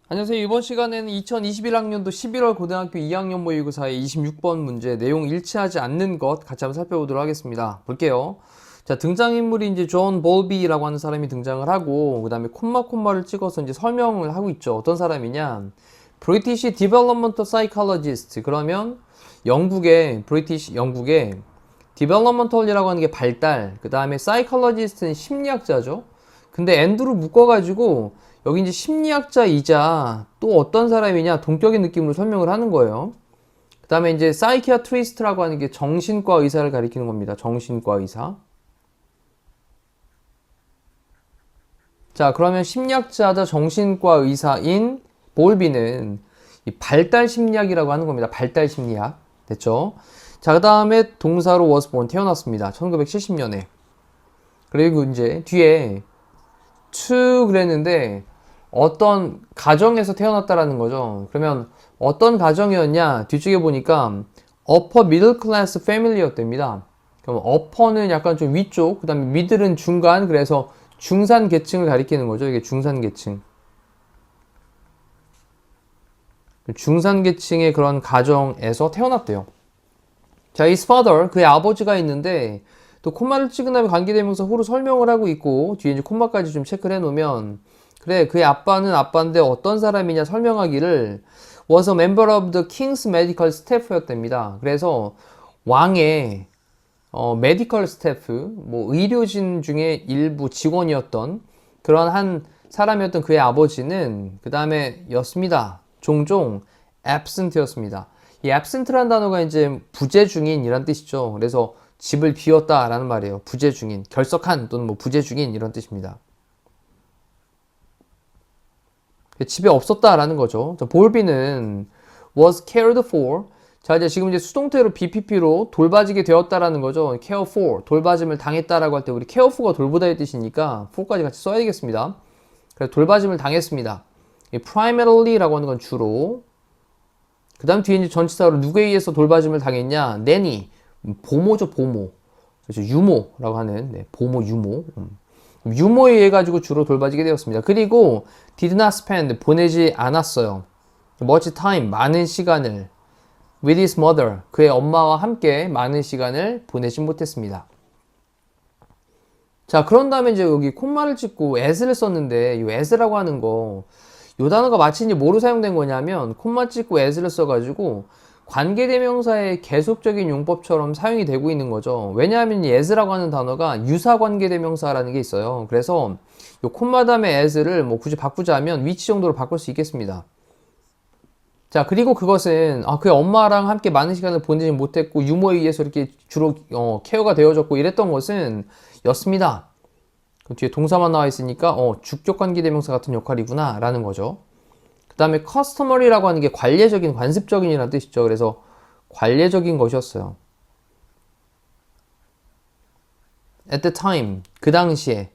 안녕하세요. 이번 시간에는 2021학년도 11월 고등학교 2학년 모의고사의 26번 문제 내용 일치하지 않는 것 같이 한번 살펴보도록 하겠습니다. 볼게요. 자, 등장인물이 이제 존 볼비라고 하는 사람이 등장을 하고, 그 다음에 콤마를 찍어서 이제 설명을 하고 있죠. 어떤 사람이냐? British Developmental Psychologist. 그러면 영국의 Developmental이라고 하는 게 발달, 그 다음에 Psychologist는 심리학자죠. 근데 앤드로 묶어가지고 여기 이제 심리학자이자 또 어떤 사람이냐 동격의 느낌으로 설명을 하는 거예요. 그 다음에 이제 사이키아트리스트라고 하는 게 정신과 의사를 가리키는 겁니다. 정신과 의사. 자, 그러면 심리학자자 정신과 의사인 볼비는 이 발달 심리학이라고 하는 겁니다. 발달 심리학. 됐죠? 자, 그 다음에 동사로 was born 태어났습니다. 1970년에. 그리고 이제 뒤에 to 그랬는데 어떤 가정에서 태어났다라는 거죠. 그러면 어떤 가정이었냐? 뒤쪽에 보니까 upper middle class family였답니다. 그럼 upper는 약간 좀 위쪽, 그 다음에 middle은 중간, 그래서 중산 계층을 가리키는 거죠. 이게 중산 계층. 중산 계층의 그런 가정에서 태어났대요. 자, his father, 그의 아버지가 있는데 또 콤마를 찍은 다음에 관계대명사 후로 설명을 하고 있고 뒤에 이제 콤마까지 좀 체크를 해놓으면 그래, 그의 아빠는 아빠인데 어떤 사람이냐 설명하기를 was a member of the king's medical staff였답니다. 그래서 왕의 메디컬 스태프, 뭐 의료진 중에 일부 직원이었던 그런 한 사람이었던 그의 아버지는 그 다음에 였습니다. 종종 absent였습니다. 이 absent라는 단어가 이제 부재 중인이란 뜻이죠. 그래서 집을 비웠다라는 말이에요. 부재 중인, 결석한 또는 뭐 부재 중인 이런 뜻입니다. 집에 없었다라는 거죠. 볼비는 was cared for. 자, 이제 지금 이제 수동태로 BPP로 돌봐지게 되었다라는 거죠. care for, 돌봐짐을 당했다라고 할 때 우리 care for가 돌보다의 뜻이니까 for까지 같이 써야 되겠습니다. 그래서 돌봐짐을 당했습니다. primarily,라고 하는 건 주로. 그 다음 뒤에 이제 전치사로 누구에 의해서 돌봐짐을 당했냐? nanny, 보모죠, 보모. 그래서 유모라고 하는 보모, 유모. 유모에 의해 가지고 주로 돌봐지게 되었습니다. 그리고 did not spend, 보내지 않았어요. much time, 많은 시간을 with his mother, 그의 엄마와 함께 많은 시간을 보내지 못했습니다. 자, 그런 다음에 이제 여기 콤마를 찍고 as를 썼는데 이 as라고 하는 거, 이 단어가 마치 이제 뭐로 사용된 거냐면 콤마 찍고 as를 써가지고 관계대명사의 계속적인 용법처럼 사용이 되고 있는 거죠. 왜냐하면 이 as라고 하는 단어가 유사관계대명사라는 게 있어요. 그래서 이 콤마 다음에 as를 뭐 굳이 바꾸자면 위치 정도로 바꿀 수 있겠습니다. 자, 그리고 그것은 그의 엄마랑 함께 많은 시간을 보내지 못했고 유모에 의해서 이렇게 주로 케어가 되어졌고 이랬던 것은 였습니다. 그 뒤에 동사만 나와 있으니까 주격관계대명사 같은 역할이구나 라는 거죠. 그 다음에 customary라고 하는 게 관례적인, 관습적인이라는 뜻이죠. 그래서 관례적인 것이었어요. at the time, 그 당시에.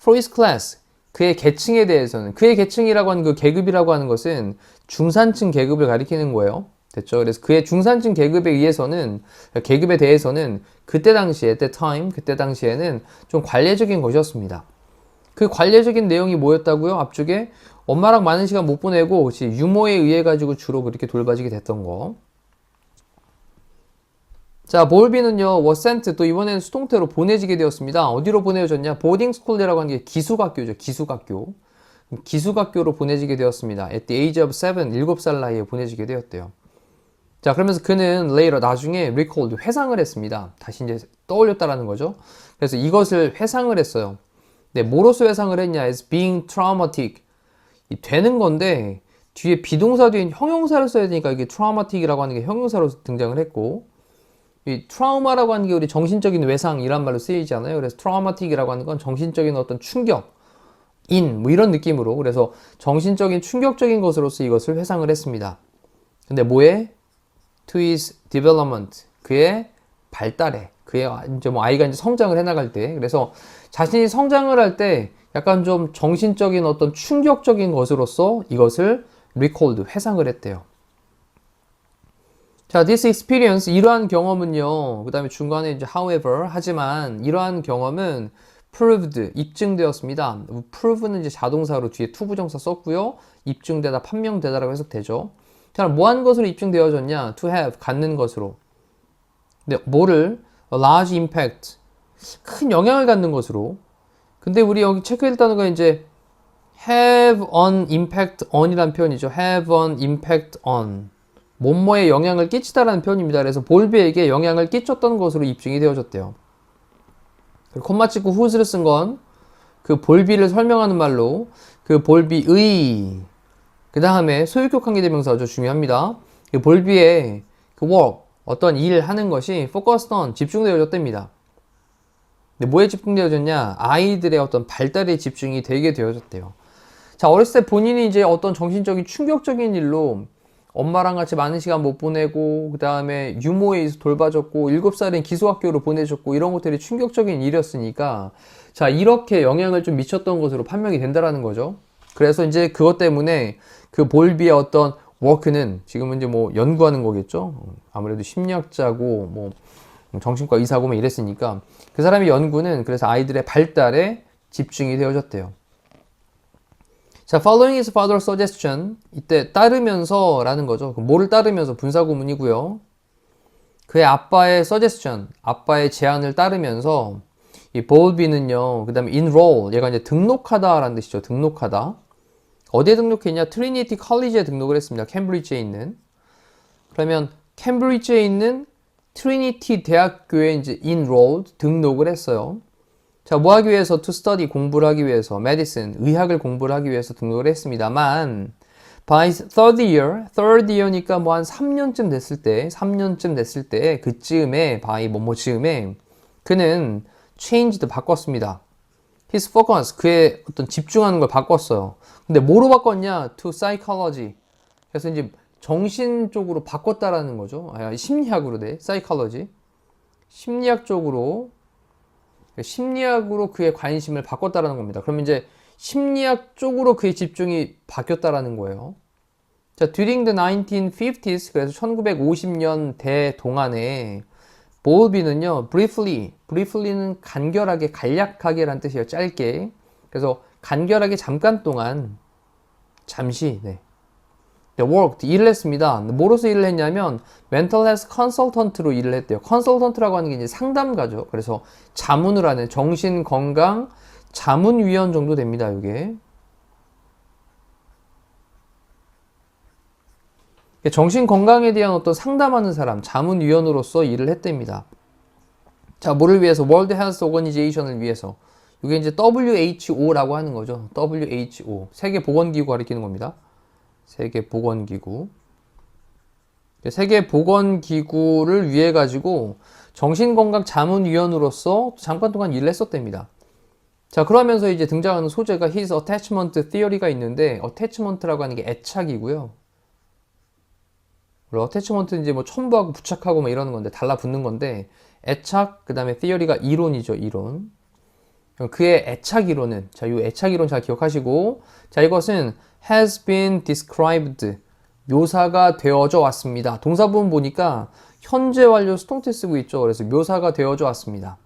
for his class, 그의 계층에 대해서는, 그의 계층이라고 하는 그 계급이라고 하는 것은 중산층 계급을 가리키는 거예요. 됐죠? 그래서 그의 중산층 계급에 의해서는, 계급에 대해서는 그때 당시에, at the time, 그때 당시에는 좀 관례적인 것이었습니다. 그 관례적인 내용이 뭐였다고요? 앞쪽에 엄마랑 많은 시간 못 보내고 유모에 의해 가지고 주로 그렇게 돌봐지게 됐던 거. 자, 볼비는요 was sent, 또 이번에는 수동태로 보내지게 되었습니다. 어디로 보내졌냐? boarding school이라고 하는 게 기숙학교죠. 기숙학교. 기숙학교로 보내지게 되었습니다. at the age of 7, 7살 나이에 보내지게 되었대요. 자, 그러면서 그는 later, 나중에 recalled, 회상을 했습니다. 다시 이제 떠올렸다라는 거죠. 그래서 이것을 회상을 했어요. 네, 뭐로서 회상을 했냐? as being traumatic. 되는 건데 뒤에 비동사 뒤에 형용사를 써야 되니까 이게 traumatic이라고 하는 게 형용사로 등장을 했고, 이 트라우마라고 하는 게 우리 정신적인 외상이란 말로 쓰이잖아요. 그래서 traumatic이라고 하는 건 정신적인 어떤 충격, 뭐 이런 느낌으로, 그래서 정신적인 충격적인 것으로서 이것을 회상을 했습니다. 근데 뭐에? to his development, 그의 발달에, 그의 이제 뭐 아이가 이제 성장을 해나갈 때, 그래서 자신이 성장을 할 때 약간 좀 정신적인 어떤 충격적인 것으로서 이것을 recalled, 회상을 했대요. 자, this experience, 이러한 경험은요, 그 다음에 중간에 이제 however, 하지만 이러한 경험은 proved, 입증되었습니다. prove는 이제 자동사로 뒤에 to 부정사 썼고요. 입증되다, 판명되다라고 해석되죠. 자, 뭐 한 것으로 입증되어졌냐? to have, 갖는 것으로. 근데 뭐를? a large impact, 큰 영향을 갖는 것으로. 근데 우리 여기 체크할 단어가 이제 have an impact on이라는 표현이죠. have an impact on. 뭐뭐에 영향을 끼치다라는 표현입니다. 그래서 볼비에게 영향을 끼쳤던 것으로 입증이 되어졌대요. 콤마 찍고 whose를 쓴 건 그 볼비를 설명하는 말로 그 볼비의, 그 다음에 소유격 관계대명사 아주 중요합니다. 그 볼비의 그 work, 어떤 일 하는 것이 focused on, 집중되어졌답니다. 근데 뭐에 집중되어졌냐? 아이들의 어떤 발달에 집중이 되게 되어졌대요. 자, 어렸을 때 본인이 이제 어떤 정신적인 충격적인 일로 엄마랑 같이 많은 시간 못 보내고, 그 다음에 유모에 의해서 돌봐줬고, 7살인 기숙학교로 보내줬고, 이런 것들이 충격적인 일이었으니까, 자, 이렇게 영향을 좀 미쳤던 것으로 판명이 된다라는 거죠. 그래서 이제 그것 때문에 그 볼비의 어떤 워크는 지금은 이제 뭐 연구하는 거겠죠. 아무래도 심리학자고, 뭐, 정신과 의사고 뭐 이랬으니까, 그 사람의 연구는 그래서 아이들의 발달에 집중이 되어졌대요. 자, following his father's suggestion. 이때 따르면서 라는 거죠. 뭐를 따르면서? 분사구문이고요. 그의 아빠의 suggestion, 아빠의 제안을 따르면서 이 볼비는요, 그 다음에 enroll, 얘가 이제 등록하다 라는 뜻이죠. 등록하다. 어디에 등록했냐? 트리니티 컬리지에 등록을 했습니다. 캠브리지에 있는. 그러면 캠브리지에 있는 트리니티 대학교에 이제 enrolled, 등록을 했어요. 자, 뭐 하기 위해서? to study, 공부를 하기 위해서. medicine, 의학을 공부를 하기 위해서 등록을 했습니다만, by third year니까 뭐 한 3년쯤 됐을 때, 그쯤에, by 뭐뭐 즈음에, 그는 changed, 바꿨습니다. his focus, 그의 어떤 집중하는 걸 바꿨어요. 근데 뭐로 바꿨냐? to psychology. 그래서 이제 정신 쪽으로 바꿨다라는 거죠. 심리학으로 돼. psychology. 심리학으로 그의 관심을 바꿨다라는 겁니다. 그럼 이제 심리학 쪽으로 그의 집중이 바뀌었다라는 거예요. 자, during the 1950s, 그래서 1950년대 동안에 볼비는요, briefly는 간결하게, 간략하게라는 뜻이에요. 짧게. 그래서 간결하게 잠깐 동안, 잠시, worked, 일을 했습니다. 뭐로서 일을 했냐면 mental health consultant로 일을 했대요. consultant라고 하는 게 이제 상담가죠. 그래서 자문을 하는 정신건강 자문위원 정도 됩니다. 이게 정신건강에 대한 어떤 상담하는 사람, 자문위원으로서 일을 했답니다. 자, 뭐를 위해서? World Health Organization을 위해서. 이게 이제 WHO라고 하는 거죠. WHO, 세계보건기구 가리키는 겁니다. 세계보건기구. 세계보건기구를 위해 가지고 정신건강 자문위원으로서 잠깐 동안 일을 했었답니다. 자, 그러면서 이제 등장하는 소재가 his attachment theory가 있는데, attachment라고 하는 게 애착이고요. attachment는 이제 뭐 첨부하고 부착하고 뭐 이러는 건데, 달라붙는 건데, 애착, 그 다음에 theory가 이론이죠, 이론. 그의 애착 이론은, 자, 이 애착 이론 잘 기억하시고, 자, 이것은 has been described, 묘사가 되어져 왔습니다. 동사 부분 보니까 현재 완료 수동태 쓰고 있죠. 그래서 묘사가 되어져 왔습니다.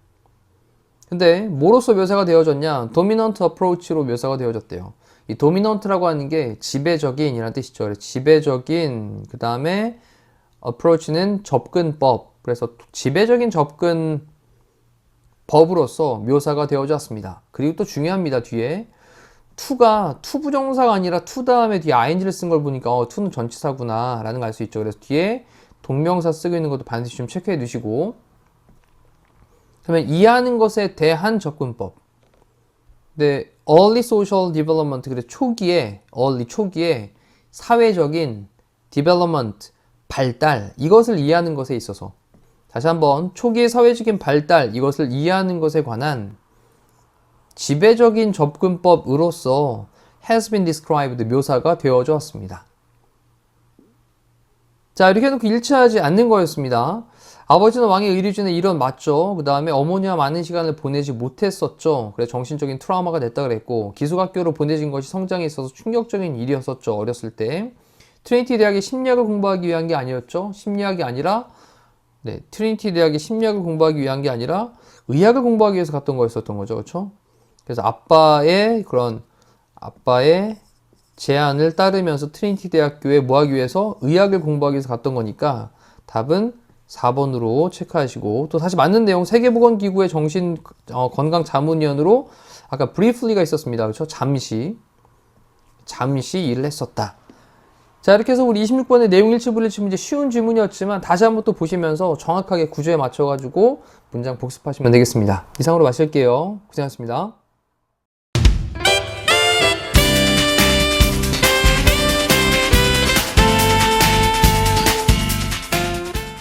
근데 뭐로서 묘사가 되어졌냐? dominant approach로 묘사가 되어졌대요. 이 dominant라고 하는 게 지배적인이라는 뜻이죠. 그래서 지배적인, 그 다음에 approach는 접근법. 그래서 지배적인 접근 법으로서 묘사가 되어졌습니다. 그리고 또 중요합니다. 뒤에 to가 to 부정사가 아니라 to 다음에 뒤에 ing를 쓴 걸 보니까 to는 전치사구나 라는 걸 알 수 있죠. 그래서 뒤에 동명사 쓰고 있는 것도 반드시 좀 체크해 두시고, 그러면 이해하는 것에 대한 접근법. 네, early social development, 그래 초기에 사회적인 development, 발달, 이것을 이해하는 것에 있어서, 다시 한번 초기의 사회적인 발달, 이것을 이해하는 것에 관한 지배적인 접근법으로서 has been described, 묘사가 되어져 왔습니다. 자, 이렇게 해놓고 일치하지 않는 거였습니다. 아버지는 왕의 의리주는 이론 맞죠. 그 다음에 어머니와 많은 시간을 보내지 못했었죠. 그래서 정신적인 트라우마가 됐다 그랬고, 기숙학교로 보내진 것이 성장에 있어서 충격적인 일이었었죠. 어렸을 때. 트리니티 대학의 심리학을 공부하기 위한 게 아니었죠. 심리학이 아니라 네, 트리니티 대학의 심리학을 공부하기 위한 게 아니라 의학을 공부하기 위해서 갔던 거였었던 거죠. 그렇죠? 그래서 아빠의 제안을 따르면서 트리니티 대학교에 뭐 하기 위해서 의학을 공부하기 위해서 갔던 거니까 답은 4번으로 체크하시고, 또 사실 맞는 내용 세계보건기구의 건강자문위원으로 아까 briefly가 있었습니다. 그렇죠? 잠시 일을 했었다. 자, 이렇게 해서 우리 26번의 내용 일치 불일치 문제 쉬운 질문이었지만 다시 한번 또 보시면서 정확하게 구조에 맞춰가지고 문장 복습하시면 되겠습니다. 이상으로 마칠게요. 고생하셨습니다.